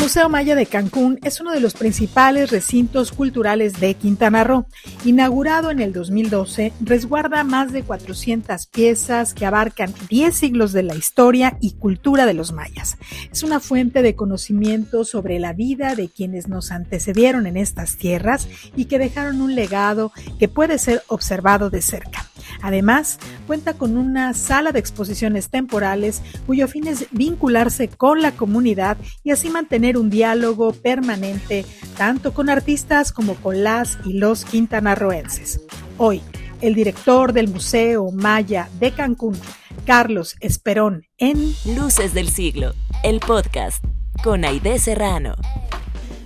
Museo Maya de Cancún es uno de los principales recintos culturales de Quintana Roo. Inaugurado en el 2012, resguarda más de 400 piezas que abarcan 10 siglos de la historia y cultura de los mayas. Es una fuente de conocimiento sobre la vida de quienes nos antecedieron en estas tierras y que dejaron un legado que puede ser observado de cerca. Además, cuenta con una sala de exposiciones temporales cuyo fin es vincularse con la comunidad y así mantener un diálogo permanente tanto con artistas como con las y los quintanarroenses. Hoy, el director del Museo Maya de Cancún, Carlos Esperón, en Luces del Siglo, el podcast con Aide Serrano.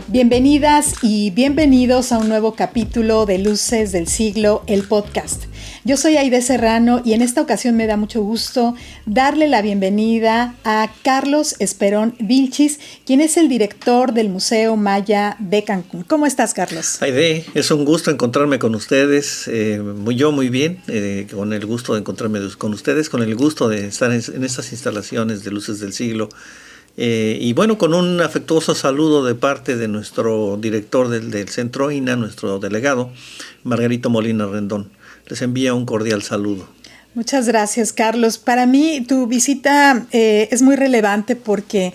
Bienvenidas y bienvenidos a un nuevo capítulo de Luces del Siglo, el podcast. Yo soy Aide Serrano y en esta ocasión me da mucho gusto darle la bienvenida a Carlos Esperón Vilchis, quien es el director del Museo Maya de Cancún. ¿Cómo estás, Carlos? Aide, es un gusto encontrarme con ustedes, yo muy bien, con el gusto de encontrarme con ustedes, con el gusto de estar en estas instalaciones de Luces del Siglo. Y bueno, con un afectuoso saludo de parte de nuestro director del Centro INA, nuestro delegado, Margarito Molina Rendón. Les envía un cordial saludo. Muchas gracias, Carlos. Para mí tu visita es muy relevante porque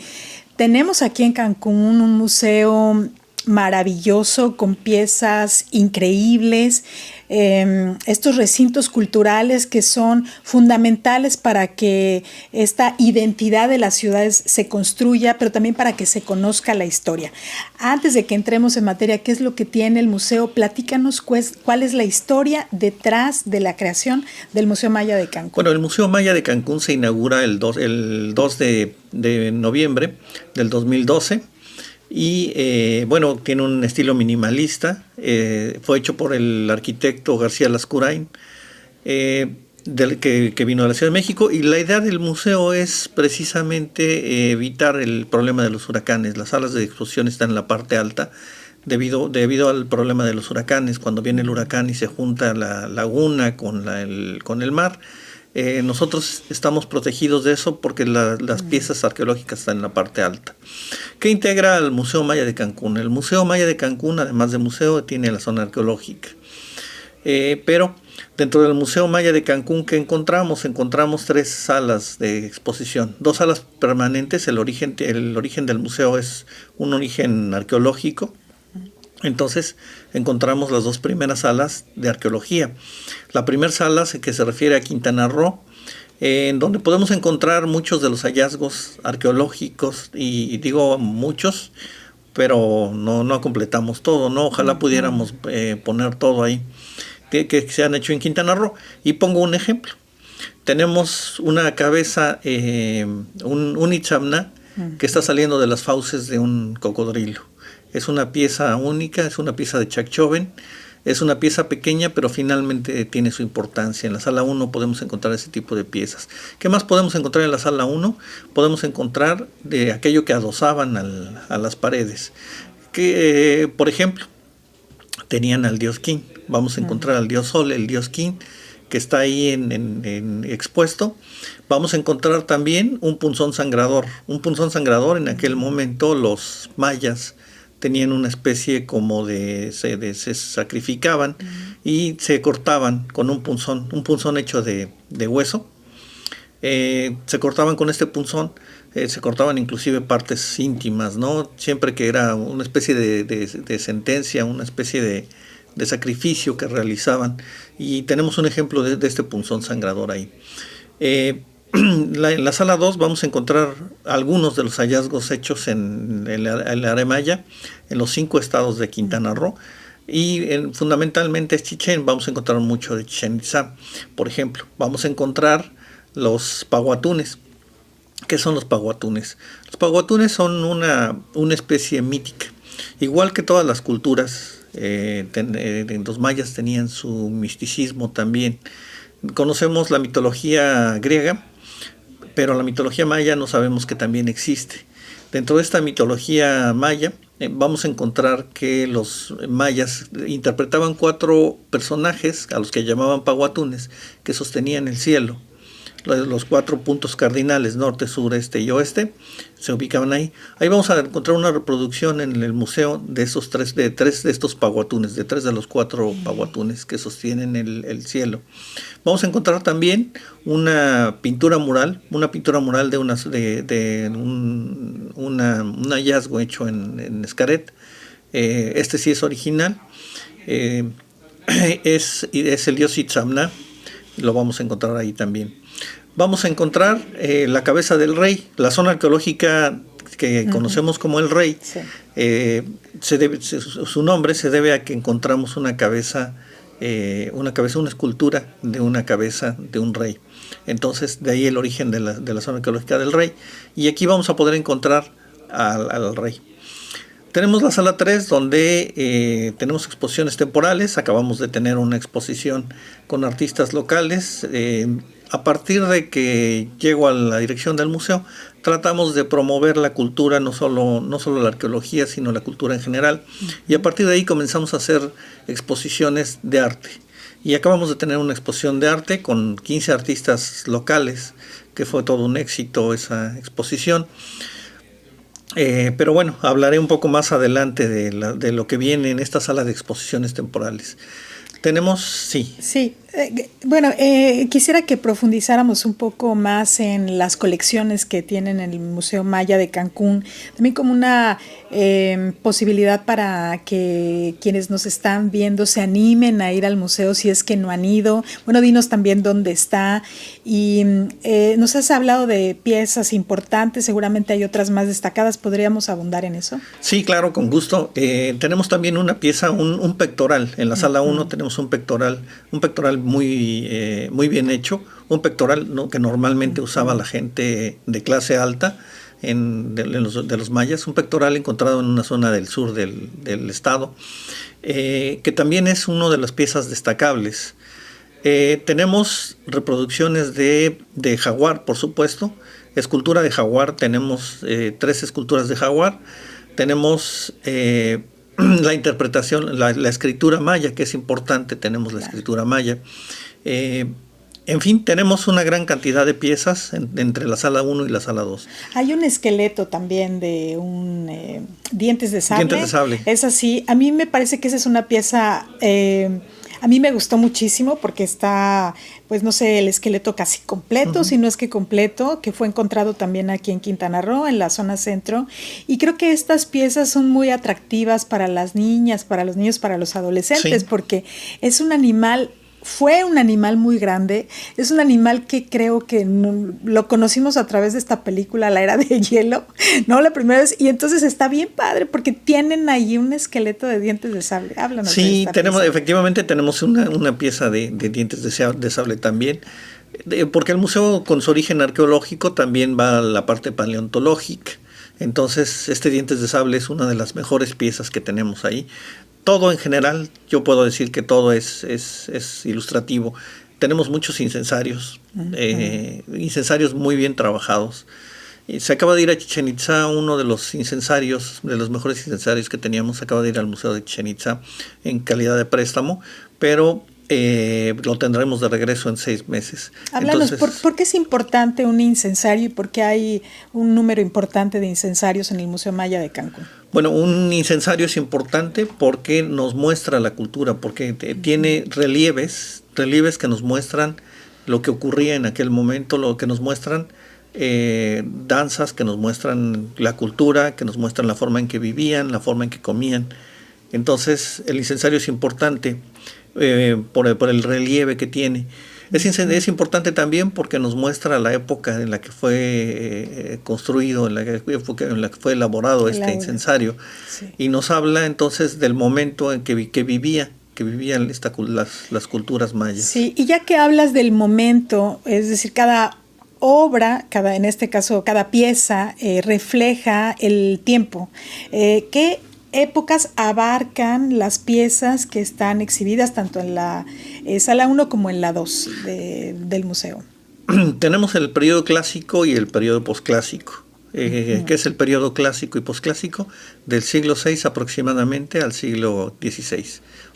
tenemos aquí en Cancún un museo maravilloso con piezas increíbles, estos recintos culturales que son fundamentales para que esta identidad de las ciudades se construya, pero también para que se conozca la historia. Antes de que entremos en materia, ¿qué es lo que tiene el museo? Platícanos cuál es la historia detrás de la creación del Museo Maya de Cancún. Bueno, el Museo Maya de Cancún se inaugura el 2 de noviembre del 2012. Y bueno, tiene un estilo minimalista, fue hecho por el arquitecto García Lascurain, que vino de la Ciudad de México, y la idea del museo es precisamente evitar el problema de los huracanes. Las salas de exposición están en la parte alta debido al problema de los huracanes. Cuando viene el huracán y se junta la laguna con el mar, nosotros estamos protegidos de eso porque las piezas arqueológicas están en la parte alta. ¿Qué integra al Museo Maya de Cancún? El Museo Maya de Cancún, además de museo, tiene la zona arqueológica. Pero dentro del Museo Maya de Cancún, ¿qué encontramos? Encontramos 3 salas de exposición. 2 salas permanentes. El origen del museo es un origen arqueológico. Entonces encontramos las 2 primeras salas de arqueología. La primera sala que se refiere a Quintana Roo, en donde podemos encontrar muchos de los hallazgos arqueológicos, y digo muchos, pero no completamos todo, ¿no? Ojalá pudiéramos poner todo ahí que se han hecho en Quintana Roo. Y pongo un ejemplo. Tenemos una cabeza, un itzamna, que está saliendo de las fauces de un cocodrilo. Es una pieza única, es una pieza de Chacchoven, es una pieza pequeña, pero finalmente tiene su importancia. En la sala 1 podemos encontrar ese tipo de piezas. ¿Qué más podemos encontrar en la sala 1? Podemos encontrar de aquello que adosaban a las paredes. Que, por ejemplo, tenían al dios Quín. Vamos a encontrar al dios Sol, el dios Quín, que está ahí en expuesto. Vamos a encontrar también un punzón sangrador. Un punzón sangrador, en aquel momento los mayas tenían una especie como se sacrificaban y se cortaban con un punzón hecho de hueso. Se cortaban con este punzón, se cortaban inclusive partes íntimas, ¿no? Siempre que era una especie de sentencia, una especie de sacrificio que realizaban. Y tenemos un ejemplo de este punzón sangrador ahí. En la sala 2 vamos a encontrar algunos de los hallazgos hechos en el área maya, en los 5 estados de Quintana Roo, y fundamentalmente es Chichén. Vamos a encontrar mucho de Chichén Itzá. Por ejemplo, vamos a encontrar los pahuatunes. ¿Qué son los pahuatunes? Los pahuatunes son una especie mítica. Igual que todas las culturas, los mayas tenían su misticismo también. Conocemos la mitología griega, pero la mitología maya no sabemos que también existe. Dentro de esta mitología maya vamos a encontrar que los mayas interpretaban 4 personajes a los que llamaban pahuatunes, que sostenían el cielo. los 4 puntos cardinales, norte, sur, este y oeste, se ubicaban ahí. Ahí vamos a encontrar una reproducción en el museo de esos tres de estos pahuatunes, de 3 de los 4 pahuatunes que sostienen el cielo. Vamos a encontrar también una pintura mural de un hallazgo hecho en Xcaret. Este sí es original. Es el dios Itzamna, lo vamos a encontrar ahí también. Vamos a encontrar la cabeza del rey, la zona arqueológica que conocemos como el Rey. Sí. Su nombre se debe a que encontramos una escultura de una cabeza de un rey. Entonces, de ahí el origen de la zona arqueológica del Rey. Y aquí vamos a poder encontrar al rey. Tenemos la sala 3, donde tenemos exposiciones temporales. Acabamos de tener una exposición con artistas locales. A partir de que llego a la dirección del museo, tratamos de promover la cultura, no solo la arqueología, sino la cultura en general. Y a partir de ahí comenzamos a hacer exposiciones de arte. Y acabamos de tener una exposición de arte con 15 artistas locales, que fue todo un éxito esa exposición. Pero bueno, hablaré un poco más adelante de lo que viene en esta sala de exposiciones temporales. Tenemos, sí. Sí, bueno, quisiera que profundizáramos un poco más en las colecciones que tienen en el Museo Maya de Cancún, también como una posibilidad para que quienes nos están viendo se animen a ir al museo si es que no han ido. Bueno, dinos también dónde está. Y nos has hablado de piezas importantes, seguramente hay otras más destacadas, ¿podríamos abundar en eso? Sí, claro, con gusto. Tenemos también una pieza, un pectoral. En la sala 1 tenemos un pectoral muy bien hecho, un pectoral, ¿no?, que normalmente usaba la gente de clase alta de los mayas, un pectoral encontrado en una zona del sur del estado, que también es una de las piezas destacables. Tenemos reproducciones de jaguar, por supuesto, escultura de jaguar. Tenemos 3 esculturas de jaguar. Tenemos la interpretación, la escritura maya, que es importante. Tenemos la escritura maya. En fin, tenemos una gran cantidad de piezas entre la sala 1 y la sala 2. Hay un esqueleto también de un dientes de sable. Dientes de sable. Es así. A mí me parece que esa es una pieza... a mí me gustó muchísimo porque está, pues no sé, el esqueleto casi completo, si no es que completo, que fue encontrado también aquí en Quintana Roo, en la zona centro. Y creo que estas piezas son muy atractivas para las niñas, para los niños, para los adolescentes, porque es un animal... Fue un animal muy grande, es un animal que creo que lo conocimos a través de esta película, La Era de Hielo, ¿no? La primera vez, y entonces está bien padre porque tienen ahí un esqueleto de dientes de sable. Háblanos de esta pieza. Efectivamente tenemos una pieza de dientes de sable también, porque el museo con su origen arqueológico también va a la parte paleontológica. Entonces este dientes de sable es una de las mejores piezas que tenemos ahí. Todo en general, yo puedo decir que todo es ilustrativo. Tenemos muchos incensarios, incensarios muy bien trabajados. Se acaba de ir a Chichén Itzá, uno de los incensarios, de los mejores incensarios que teníamos, acaba de ir al Museo de Chichén Itzá en calidad de préstamo, pero lo tendremos de regreso en 6 meses. Háblanos, ¿por qué es importante un incensario y por qué hay un número importante de incensarios en el Museo Maya de Cancún? Bueno, un incensario es importante porque nos muestra la cultura, porque tiene relieves que nos muestran lo que ocurría en aquel momento, lo que nos muestran danzas, que nos muestran la cultura, que nos muestran la forma en que vivían, la forma en que comían. Entonces, el incensario es importante por el relieve que tiene. Es importante también porque nos muestra la época en la que fue construido, en la que fue elaborado este incensario, y nos habla entonces del momento en que vivían las culturas mayas. Sí, y ya que hablas del momento, es decir, cada obra, en este caso cada pieza refleja el tiempo. ¿Qué épocas abarcan las piezas que están exhibidas tanto en la sala 1 como en la 2 del museo? Tenemos el periodo clásico y el periodo posclásico. que es el periodo clásico y posclásico, del siglo VI aproximadamente al siglo XVI.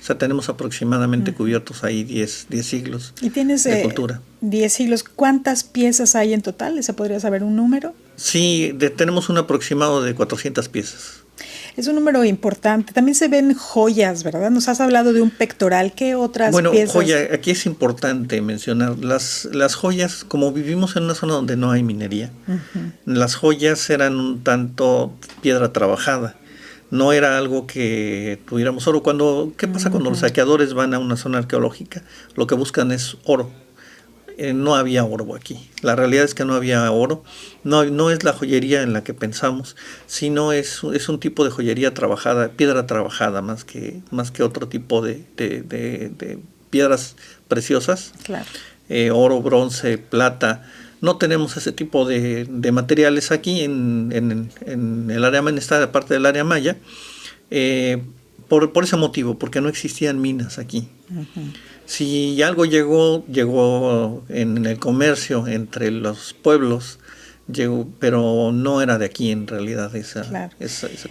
O sea, tenemos aproximadamente cubiertos ahí 10 siglos ¿Y tienes, de cultura. 10 siglos? ¿Cuántas piezas hay en total? ¿Se podría saber un número? Sí, tenemos un aproximado de 400 piezas. Es un número importante. También se ven joyas, ¿verdad? Nos has hablado de un pectoral. ¿Qué otras piezas? Bueno, joya, aquí es importante mencionar las joyas, como vivimos en una zona donde no hay minería, las joyas eran un tanto piedra trabajada. No era algo que tuviéramos oro. ¿Qué pasa cuando los saqueadores van a una zona arqueológica? Lo que buscan es oro. No había oro aquí. La realidad es que no había oro. No es la joyería en la que pensamos, sino es un tipo de joyería trabajada, piedra trabajada, más que otro tipo de piedras preciosas. Claro. Oro, bronce, plata. No tenemos ese tipo de materiales aquí en el área, en esta parte del área maya, por ese motivo, porque no existían minas aquí. Si algo llegó en el comercio entre los pueblos, pero no era de aquí en realidad esa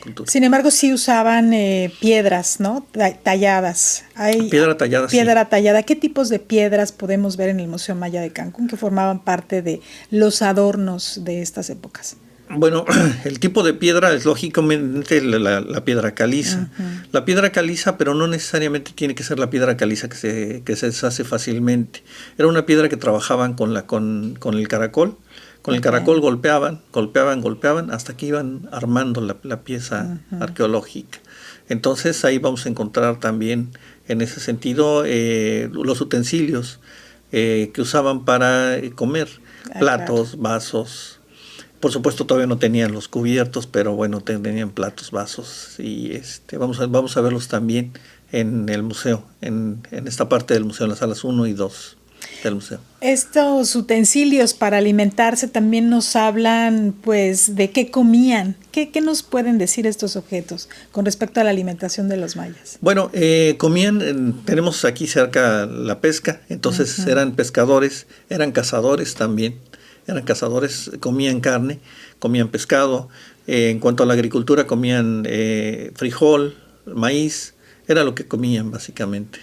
cultura. Sin embargo, sí usaban piedras, ¿no? Talladas. Piedra tallada. Piedra tallada. ¿Qué tipos de piedras podemos ver en el Museo Maya de Cancún que formaban parte de los adornos de estas épocas? Bueno, el tipo de piedra es lógicamente la piedra caliza. La piedra caliza, pero no necesariamente tiene que ser la piedra caliza que se deshace fácilmente. Era una piedra que trabajaban con el caracol. Con el caracol golpeaban hasta que iban armando la pieza arqueológica. Entonces ahí vamos a encontrar también, en ese sentido, los utensilios que usaban para comer, platos, vasos. Por supuesto todavía no tenían los cubiertos, pero bueno, tenían platos, vasos, y vamos a verlos también en el museo, en esta parte del museo, en las salas 1 y 2 del museo. Estos utensilios para alimentarse también nos hablan, pues, de qué comían. ¿Qué nos pueden decir estos objetos con respecto a la alimentación de los mayas? Bueno, comían, tenemos aquí cerca la pesca, entonces eran pescadores, eran cazadores también. Eran cazadores, comían carne, comían pescado. En cuanto a la agricultura, comían frijol, maíz. Era lo que comían básicamente.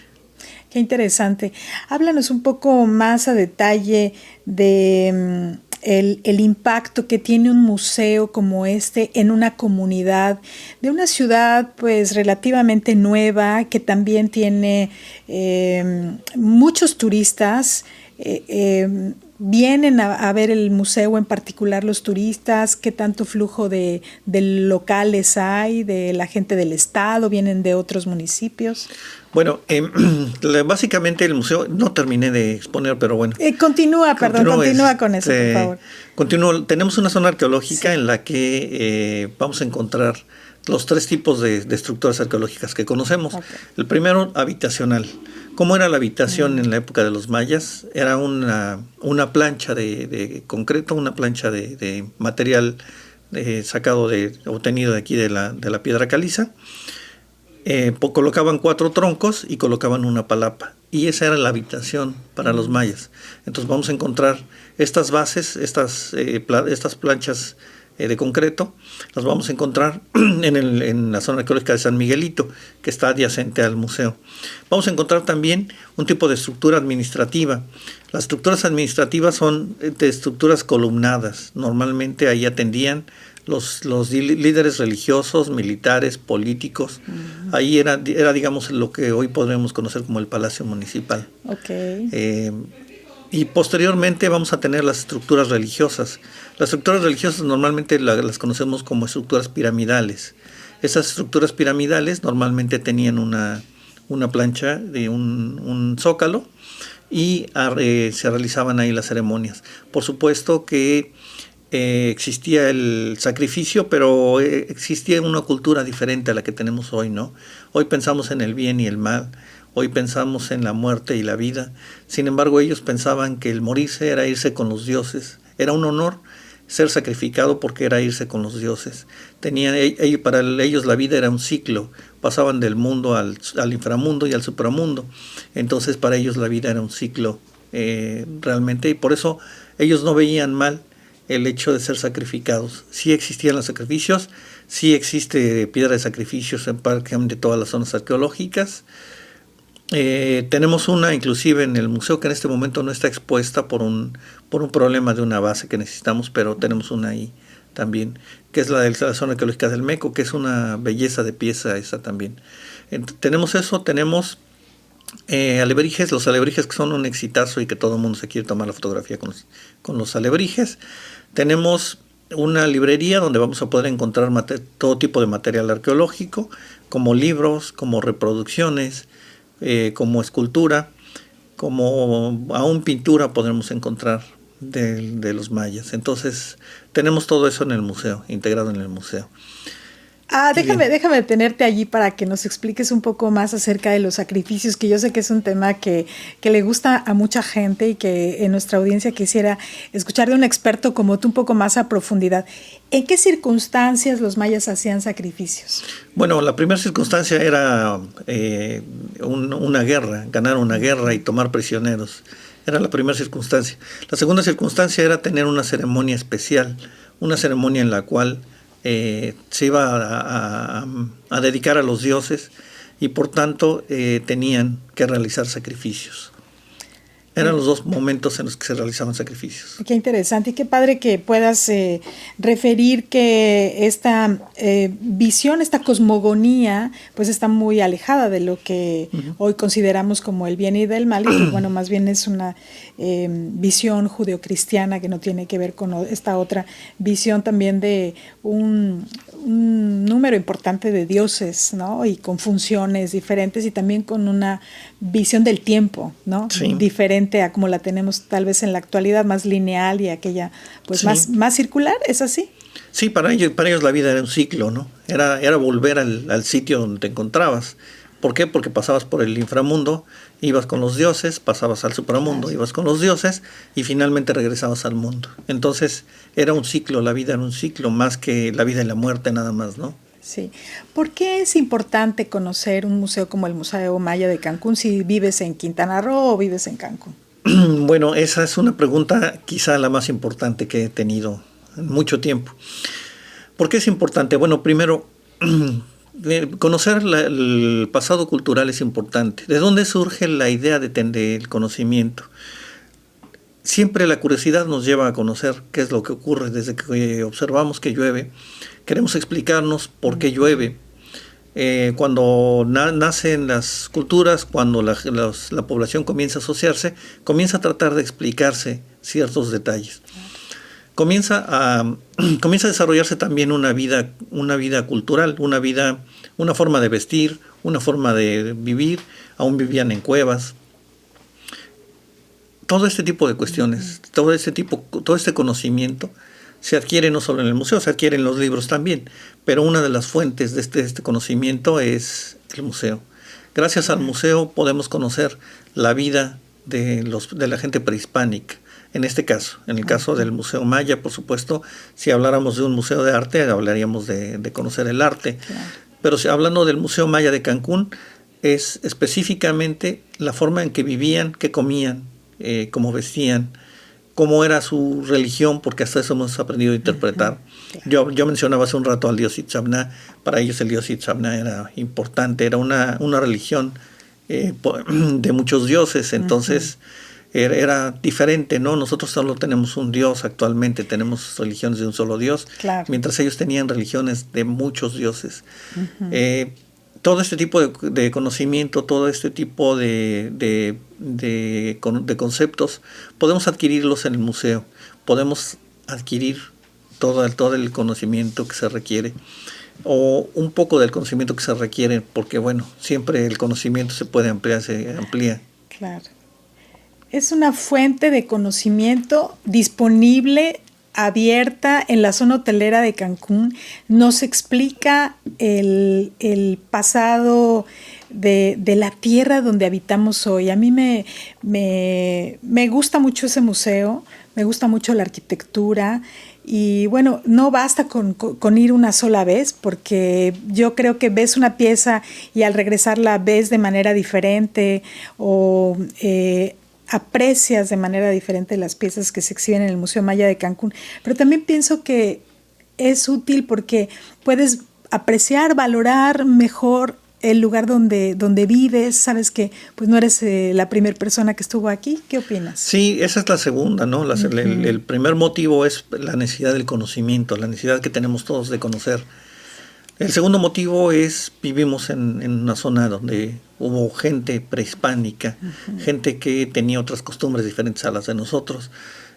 Qué interesante. Háblanos un poco más a detalle de el impacto que tiene un museo como este en una comunidad de una ciudad pues relativamente nueva, que también tiene muchos turistas. ¿Vienen a ver el museo en particular los turistas? ¿Qué tanto flujo de locales hay, de la gente del estado? ¿Vienen de otros municipios? Bueno, básicamente el museo, no terminé de exponer, pero bueno. Continúa con eso, por favor. Tenemos una zona arqueológica en la que vamos a encontrar los 3 tipos de estructuras arqueológicas que conocemos. Okay. El primero, habitacional. ¿Cómo era la habitación en la época de los mayas? Era una plancha de concreto, una plancha de material obtenido de aquí de la piedra caliza. Colocaban 4 troncos y colocaban una palapa. Y esa era la habitación para los mayas. Entonces vamos a encontrar estas bases, estas planchas de concreto, las vamos a encontrar en la zona arqueológica de San Miguelito, que está adyacente al museo. Vamos a encontrar también un tipo de estructura administrativa. Las estructuras administrativas son de estructuras columnadas. Normalmente ahí atendían los líderes religiosos, militares, políticos. Ahí era digamos lo que hoy podemos conocer como el Palacio Municipal. Okay. Y posteriormente vamos a tener las estructuras religiosas. Las estructuras religiosas normalmente las conocemos como estructuras piramidales. Esas estructuras piramidales normalmente tenían una plancha de un zócalo y se realizaban ahí las ceremonias. Por supuesto que existía el sacrificio, pero existía una cultura diferente a la que tenemos hoy, ¿no? Hoy pensamos en el bien y el mal. Hoy pensamos en la muerte y la vida. Sin embargo, ellos pensaban que el morirse era irse con los dioses. Era un honor ser sacrificado porque era irse con los dioses. Para ellos la vida era un ciclo. Pasaban del mundo al inframundo y al supramundo. Entonces para ellos la vida era un ciclo realmente. Y por eso ellos no veían mal el hecho de ser sacrificados. Sí existían los sacrificios, sí existe piedra de sacrificios en prácticamente todas las zonas arqueológicas. Tenemos una inclusive en el museo que en este momento no está expuesta por un problema de una base que necesitamos, pero tenemos una ahí también, que es la de la zona arqueológica del Meco, que es una belleza de pieza esa también. Tenemos eso, tenemos alebrijes, los alebrijes que son un exitazo y que todo el mundo se quiere tomar la fotografía con los alebrijes. Tenemos una librería donde vamos a poder encontrar todo tipo de material arqueológico, como libros, como reproducciones, como escultura, como aún pintura podremos encontrar de los mayas. Entonces tenemos todo eso en el museo, integrado en el museo. Déjame detenerte allí para que nos expliques un poco más acerca de los sacrificios, que yo sé que es un tema que le gusta a mucha gente y que en nuestra audiencia quisiera escuchar de un experto como tú un poco más a profundidad. ¿En qué circunstancias los mayas hacían sacrificios? Bueno, la primera circunstancia era una guerra, ganar una guerra y tomar prisioneros. Era la primera circunstancia. La segunda circunstancia era tener una ceremonia especial, una ceremonia en la cual se iba a dedicar a los dioses y por tanto tenían que realizar sacrificios. Eran los dos momentos en los que se realizaban sacrificios. Qué interesante y qué padre que puedas referir que esta visión, esta cosmogonía, pues está muy alejada de lo que hoy consideramos como el bien y del mal, y que bueno, más bien es una visión judeocristiana que no tiene que ver con esta otra visión también de un número importante de dioses, ¿no? Y con funciones diferentes y también con una visión del tiempo, ¿no? Sí. Diferente a como la tenemos tal vez en la actualidad, más lineal y aquella pues sí. más circular, ¿es así? Sí, para ellos la vida era un ciclo, ¿no? Era volver al sitio donde te encontrabas. ¿Por qué? Porque pasabas por el inframundo, ibas con los dioses, pasabas al supramundo, ibas con los dioses y finalmente regresabas al mundo. Entonces era un ciclo, la vida era un ciclo, más que la vida y la muerte nada más, ¿no? Sí. ¿Por qué es importante conocer un museo como el Museo Maya de Cancún si vives en Quintana Roo o vives en Cancún? Bueno, esa es una pregunta quizá la más importante que he tenido en mucho tiempo. ¿Por qué es importante? Bueno, primero, conocer el pasado cultural es importante. ¿De dónde surge la idea del conocimiento? Siempre la curiosidad nos lleva a conocer qué es lo que ocurre desde que observamos que llueve. Queremos explicarnos por qué llueve. Cuando nacen las culturas, cuando la población comienza a asociarse, comienza a tratar de explicarse ciertos detalles. Comienza a desarrollarse también una vida cultural, una forma de vestir, una forma de vivir. Aún vivían en cuevas. Todo este tipo de cuestiones, todo este conocimiento se adquiere no solo en el museo, se adquiere en los libros también, pero una de las fuentes de este conocimiento es el museo. Gracias al museo podemos conocer la vida de la gente prehispánica. En este caso, en el caso del Museo Maya, por supuesto, si habláramos de un museo de arte, hablaríamos de conocer el arte. Claro. Pero hablando del Museo Maya de Cancún, es específicamente la forma en que vivían, qué comían, cómo vestían, cómo era su religión, porque hasta eso hemos aprendido a interpretar. Claro. Yo mencionaba hace un rato al dios Itzamna. Para ellos el dios Itzamna era importante, era una religión de muchos dioses, entonces era diferente, ¿no? Nosotros solo tenemos un dios actualmente, tenemos religiones de un solo dios, claro, mientras ellos tenían religiones de muchos dioses. Todo este tipo de conocimiento, todo este tipo de conceptos, podemos adquirirlos en el museo, podemos adquirir todo el conocimiento que se requiere, o un poco del conocimiento que se requiere, porque bueno, siempre el conocimiento se puede ampliar, se amplía. Claro. Es una fuente de conocimiento disponible, abierta en la zona hotelera de Cancún. Nos explica el pasado de la tierra donde habitamos hoy. A mí me gusta mucho ese museo, me gusta mucho la arquitectura. Y bueno, no basta con ir una sola vez, porque yo creo que ves una pieza y al regresar la ves de manera diferente, o aprecias de manera diferente las piezas que se exhiben en el Museo Maya de Cancún, pero también pienso que es útil porque puedes apreciar, valorar mejor el lugar donde vives. Sabes que pues no eres la primera persona que estuvo aquí. ¿Qué opinas? Sí, esa es la segunda, ¿no? El primer motivo es la necesidad del conocimiento, la necesidad que tenemos todos de conocer. El segundo motivo es vivimos en una zona donde hubo gente prehispánica, gente que tenía otras costumbres diferentes a las de nosotros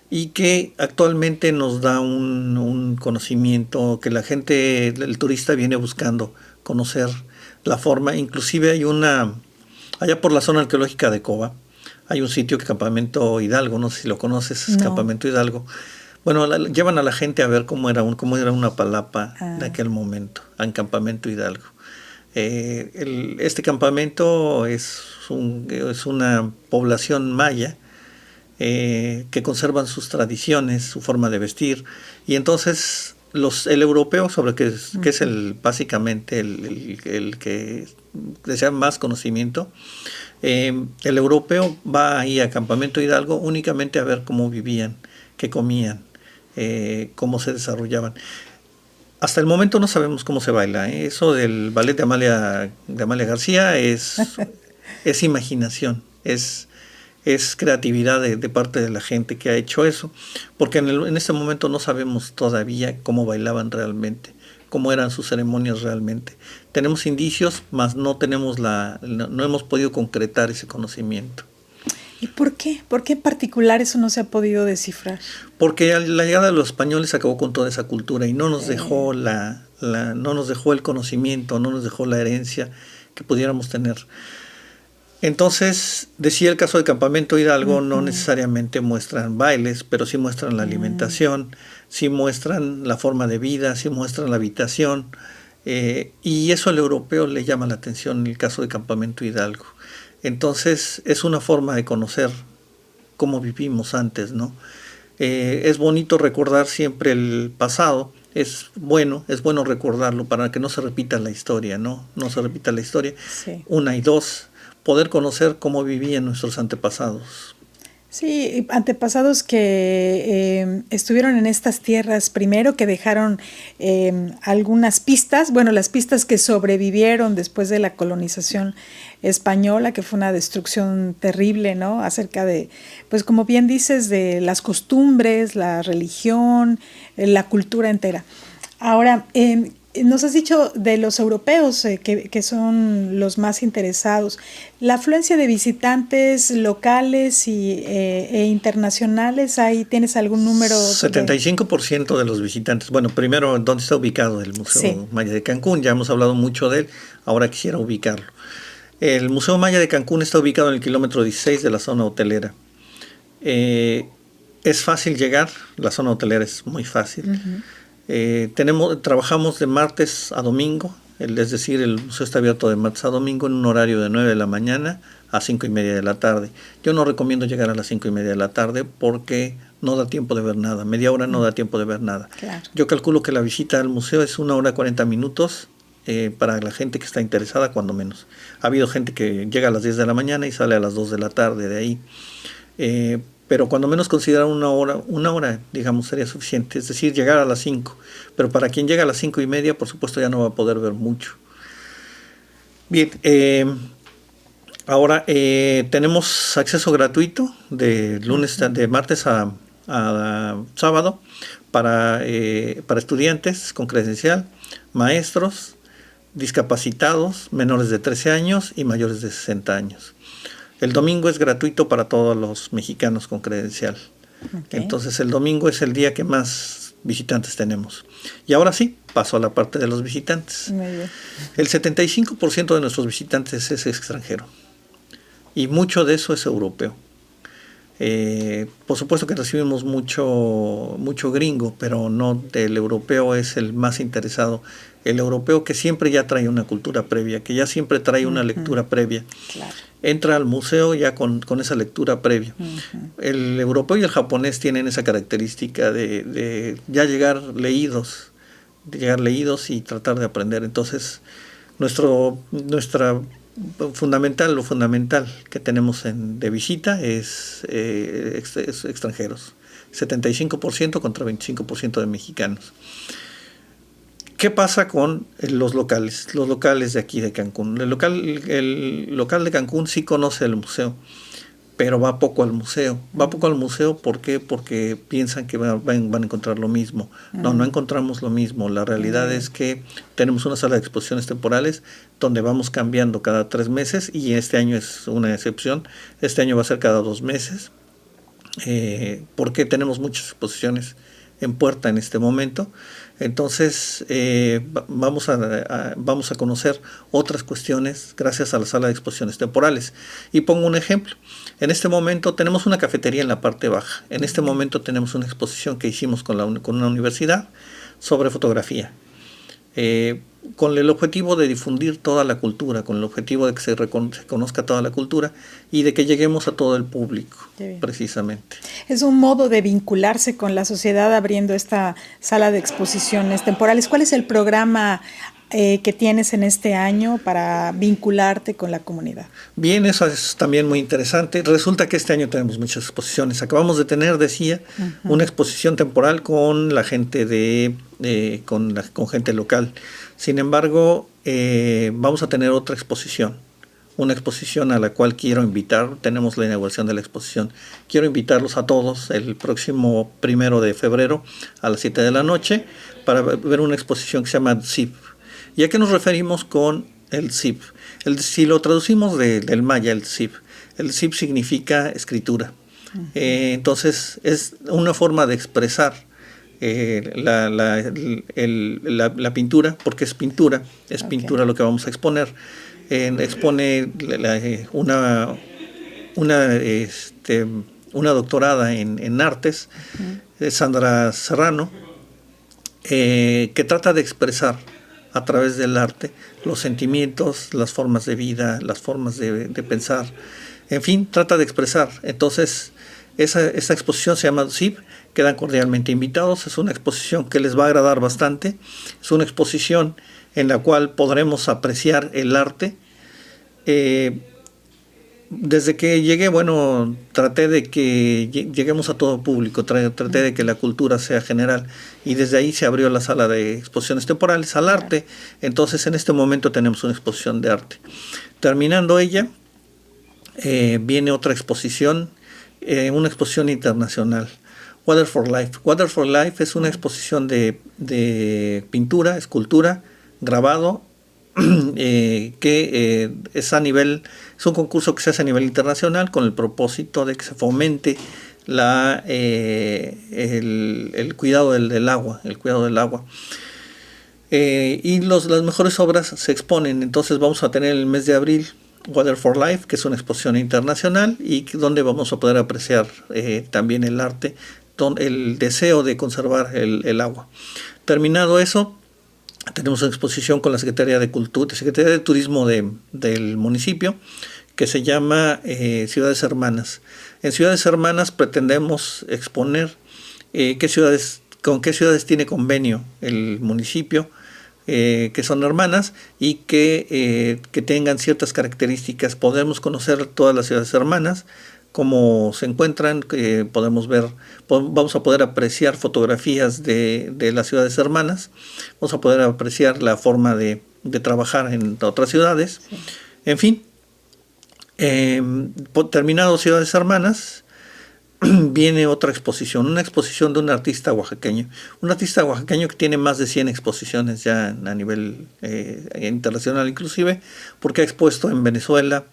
y que actualmente nos da un conocimiento que la gente, el turista viene buscando conocer la forma. Inclusive hay allá por la zona arqueológica de Coba, hay un sitio que Campamento Hidalgo, no sé si lo conoces, no. Campamento Hidalgo. Bueno, llevan a la gente a ver cómo era una palapa de aquel momento, en Campamento Hidalgo. Este campamento es una población maya que conservan sus tradiciones, su forma de vestir, y entonces el europeo, sobre que es básicamente el que desea más conocimiento, el europeo va ahí a Campamento Hidalgo únicamente a ver cómo vivían, qué comían, cómo se desarrollaban. Hasta el momento no sabemos cómo se baila. Eso del ballet de Amalia García es imaginación, es creatividad de parte de la gente que ha hecho eso, porque en este momento no sabemos todavía cómo bailaban realmente, cómo eran sus ceremonias realmente. Tenemos indicios, mas no hemos podido concretar ese conocimiento. ¿Y por qué? ¿Por qué en particular eso no se ha podido descifrar? Porque la llegada de los españoles acabó con toda esa cultura y no nos dejó no nos dejó el conocimiento, no nos dejó la herencia que pudiéramos tener. Entonces, decía el caso de Campamento Hidalgo, no necesariamente muestran bailes, pero sí muestran la alimentación, sí muestran la forma de vida, sí muestran la habitación, y eso al europeo le llama la atención en el caso de Campamento Hidalgo. Entonces es una forma de conocer cómo vivimos antes, ¿no? Es bonito recordar siempre el pasado, es bueno recordarlo para que no se repita la historia, ¿no? No se repita la historia. Sí. Una y dos, poder conocer cómo vivían nuestros antepasados. Sí, antepasados que estuvieron en estas tierras primero, que dejaron algunas pistas, bueno, las pistas que sobrevivieron después de la colonización española, que fue una destrucción terrible, ¿no? Acerca de, pues como bien dices, de las costumbres, la religión, la cultura entera. Ahora, nos has dicho de los europeos que son los más interesados. La afluencia de visitantes locales e internacionales, ¿ahí tienes algún número? 75% de los visitantes. Bueno, primero, ¿dónde está ubicado el Museo Maya de Cancún? Ya hemos hablado mucho de él, ahora quisiera ubicarlo. El Museo Maya de Cancún está ubicado en el kilómetro 16 de la zona hotelera. Es fácil llegar, la zona hotelera es muy fácil. Trabajamos de martes a domingo, es decir, el museo está abierto de martes a domingo en un horario de 9 de la mañana a 5:30 de la tarde. Yo no recomiendo llegar a las 5:30 de la tarde porque no da tiempo de ver nada, media hora no da tiempo de ver nada. Claro. Yo calculo que la visita al museo es 1 hora 40 minutos para la gente que está interesada, cuando menos. Ha habido gente que llega a las 10 de la mañana y sale a las 2 de la tarde de ahí. Pero cuando menos considerar una hora, digamos, sería suficiente, es decir, llegar a las 5. Pero para quien llega a las 5:30, por supuesto, ya no va a poder ver mucho. Bien, ahora tenemos acceso gratuito de martes a sábado para estudiantes con credencial, maestros, discapacitados, menores de 13 años y mayores de 60 años. El domingo es gratuito para todos los mexicanos con credencial. Okay. Entonces el domingo es el día que más visitantes tenemos. Y ahora sí, paso a la parte de los visitantes. Muy bien. El 75% de nuestros visitantes es extranjero. Y mucho de eso es europeo. Por supuesto que recibimos mucho gringo, pero no, el europeo es el más interesado. El europeo que siempre ya trae una cultura previa, que ya siempre trae una lectura previa. Claro. Entra al museo ya con esa lectura previa. El europeo y el japonés tienen esa característica de ya llegar leídos y tratar de aprender. Entonces, nuestra Lo fundamental que tenemos de visita es extranjeros, 75% contra 25% de mexicanos. ¿Qué pasa con los locales? Los locales de aquí de Cancún. El local de Cancún sí conoce el museo, pero va poco al museo. ¿Por qué? Porque piensan que van a encontrar lo mismo. No encontramos lo mismo. La realidad es que tenemos una sala de exposiciones temporales donde vamos cambiando cada 3 meses, y este año es una excepción. Este año va a ser cada 2 meses, porque tenemos muchas exposiciones en puerta en este momento. Entonces vamos a conocer otras cuestiones gracias a la sala de exposiciones temporales. Y pongo un ejemplo. En este momento tenemos una cafetería en la parte baja. En este momento tenemos una exposición que hicimos con una universidad sobre fotografía, con el objetivo de difundir toda la cultura, con el objetivo de que se conozca toda la cultura y de que lleguemos a todo el público, precisamente. Es un modo de vincularse con la sociedad abriendo esta sala de exposiciones temporales. ¿Cuál es el programa que tienes en este año para vincularte con la comunidad? Bien, eso es también muy interesante. Resulta que este año tenemos muchas exposiciones. Acabamos de tener, decía, una exposición temporal con la gente con gente local. Sin embargo, vamos a tener otra exposición, una exposición a la cual quiero invitar. Tenemos la inauguración de la exposición. Quiero invitarlos a todos el próximo 1 de febrero a las 7 de la noche para ver una exposición que se llama ZIP. ¿Y a qué nos referimos con el ZIP? Si lo traducimos del maya, el ZIP significa escritura. Entonces es una forma de expresar la pintura, porque es pintura lo que vamos a exponer. Expone una doctorada en artes, Sandra Serrano, que trata de expresar a través del arte los sentimientos, las formas de vida, las formas de pensar, en fin, trata de expresar. Entonces, esa exposición se llama ZIP, quedan cordialmente invitados. Es una exposición que les va a agradar bastante, es una exposición en la cual podremos apreciar el arte. Desde que llegué, traté de que lleguemos a todo público, traté de que la cultura sea general, y desde ahí se abrió la sala de exposiciones temporales al arte. Entonces en este momento tenemos una exposición de arte. Terminando ella, viene otra exposición, una exposición internacional, Water for Life. Water for Life es una exposición de pintura, escultura, grabado, que es un concurso que se hace a nivel internacional con el propósito de que se fomente el cuidado del agua, y las mejores obras se exponen. Entonces vamos a tener el mes de abril Water for Life, que es una exposición internacional y donde vamos a poder apreciar también el arte, el deseo de conservar el agua. Terminado eso, tenemos una exposición con la Secretaría de Turismo del municipio, que se llama Ciudades Hermanas. En Ciudades Hermanas pretendemos exponer con qué ciudades tiene convenio el municipio, que son hermanas y que tengan ciertas características. Podemos conocer todas las ciudades hermanas, cómo se encuentran, vamos a poder apreciar fotografías de las ciudades hermanas, vamos a poder apreciar la forma de trabajar en otras ciudades. Sí. En fin, terminado Ciudades Hermanas, viene otra exposición, una exposición de un artista oaxaqueño que tiene más de 100 exposiciones ya a nivel internacional, inclusive porque ha expuesto en Venezuela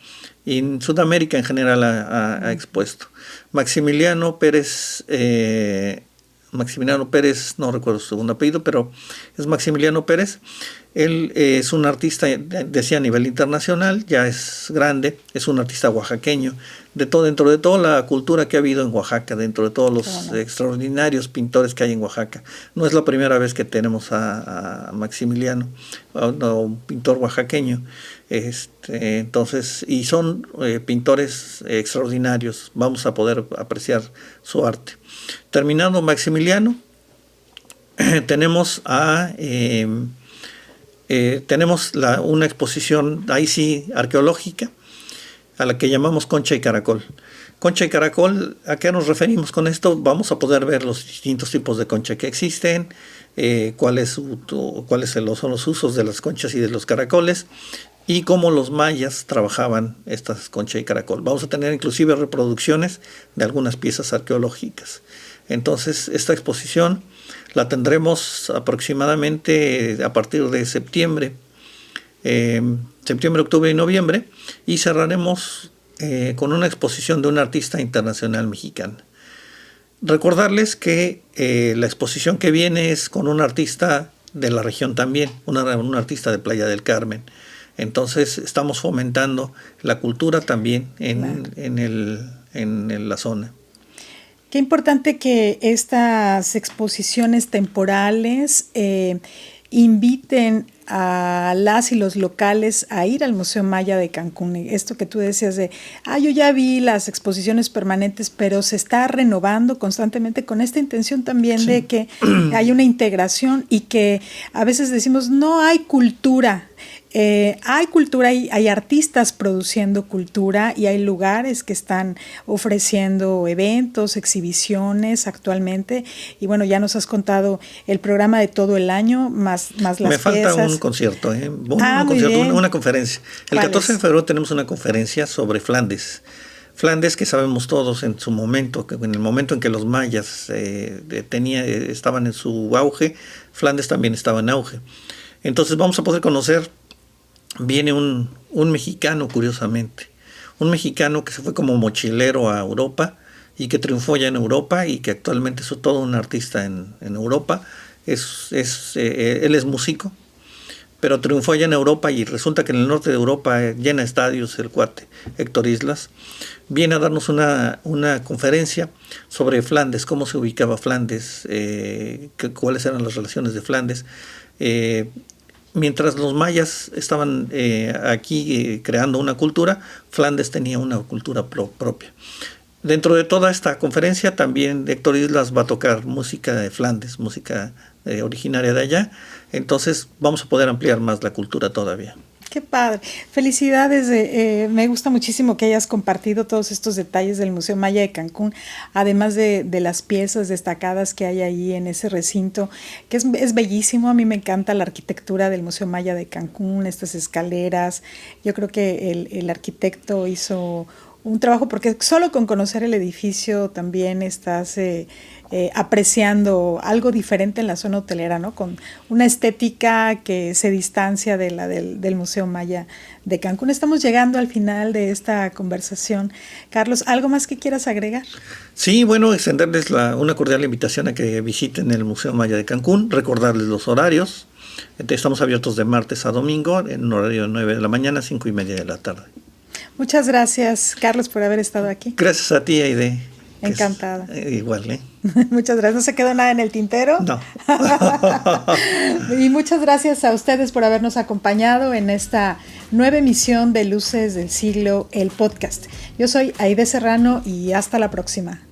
y en Sudamérica en general ha expuesto. Maximiliano Pérez, no recuerdo su segundo apellido, pero es Maximiliano Pérez. Él es un artista, decía, a nivel internacional, ya es grande, es un artista oaxaqueño, dentro de toda la cultura que ha habido en Oaxaca, dentro de todos los extraordinarios pintores que hay en Oaxaca. No es la primera vez que tenemos a Maximiliano, un pintor oaxaqueño. Entonces, y son pintores extraordinarios, vamos a poder apreciar su arte. Terminando Maximiliano, tenemos a tenemos una exposición, ahí sí, arqueológica, a la que llamamos Concha y Caracol. Concha y Caracol, ¿a qué nos referimos con esto? Vamos a poder ver los distintos tipos de concha que existen, cuáles son los usos de las conchas y de los caracoles, y cómo los mayas trabajaban estas concha y caracol. Vamos a tener inclusive reproducciones de algunas piezas arqueológicas. Entonces, esta exposición la tendremos aproximadamente a partir de septiembre, octubre y noviembre, y cerraremos con una exposición de una artista internacional mexicana. Recordarles que la exposición que viene es con un artista de la región también, un artista de Playa del Carmen. Entonces estamos fomentando la cultura también en la zona. Qué importante que estas exposiciones temporales inviten a las y los locales a ir al Museo Maya de Cancún. Esto que tú decías de, yo ya vi las exposiciones permanentes, pero se está renovando constantemente con esta intención también de que hay una integración y que a veces decimos, no hay cultura. Hay cultura, hay artistas produciendo cultura y hay lugares que están ofreciendo eventos, exhibiciones actualmente. Y bueno, ya nos has contado el programa de todo el año, más las piezas. Me falta un concierto, una conferencia. El 14 de febrero tenemos una conferencia sobre Flandes. Flandes, que sabemos todos en su momento, que en el momento en que los mayas estaban en su auge, Flandes también estaba en auge. Entonces vamos a poder conocer. Viene un mexicano, curiosamente, un mexicano que se fue como mochilero a Europa y que triunfó ya en Europa y que actualmente es todo un artista en Europa. Él es músico, pero triunfó allá en Europa y resulta que en el norte de Europa llena estadios el cuate, Héctor Islas. Viene a darnos una conferencia sobre Flandes, cómo se ubicaba Flandes, cuáles eran las relaciones de Flandes. Mientras los mayas estaban aquí creando una cultura, Flandes tenía una cultura propia. Dentro de toda esta conferencia también Héctor Islas va a tocar música de Flandes, música originaria de allá. Entonces vamos a poder ampliar más la cultura todavía. Qué padre. Felicidades. Me gusta muchísimo que hayas compartido todos estos detalles del Museo Maya de Cancún, además de las piezas destacadas que hay ahí en ese recinto, que es bellísimo. A mí me encanta la arquitectura del Museo Maya de Cancún, estas escaleras. Yo creo que el arquitecto hizo un trabajo, porque solo con conocer el edificio también estás apreciando algo diferente en la zona hotelera, ¿no? Con una estética que se distancia de la del Museo Maya de Cancún. Estamos llegando al final de esta conversación. Carlos, ¿algo más que quieras agregar? Sí, bueno, extenderles una cordial invitación a que visiten el Museo Maya de Cancún, recordarles los horarios. Estamos abiertos de martes a domingo en un horario de 9 de la mañana a 5:30 de la tarde. Muchas gracias, Carlos, por haber estado aquí. Gracias a ti, Aide. Encantada. Igual, ¿eh? Muchas gracias. ¿No se quedó nada en el tintero? No. Y muchas gracias a ustedes por habernos acompañado en esta nueva emisión de Luces del Siglo, el podcast. Yo soy Aide Serrano y hasta la próxima.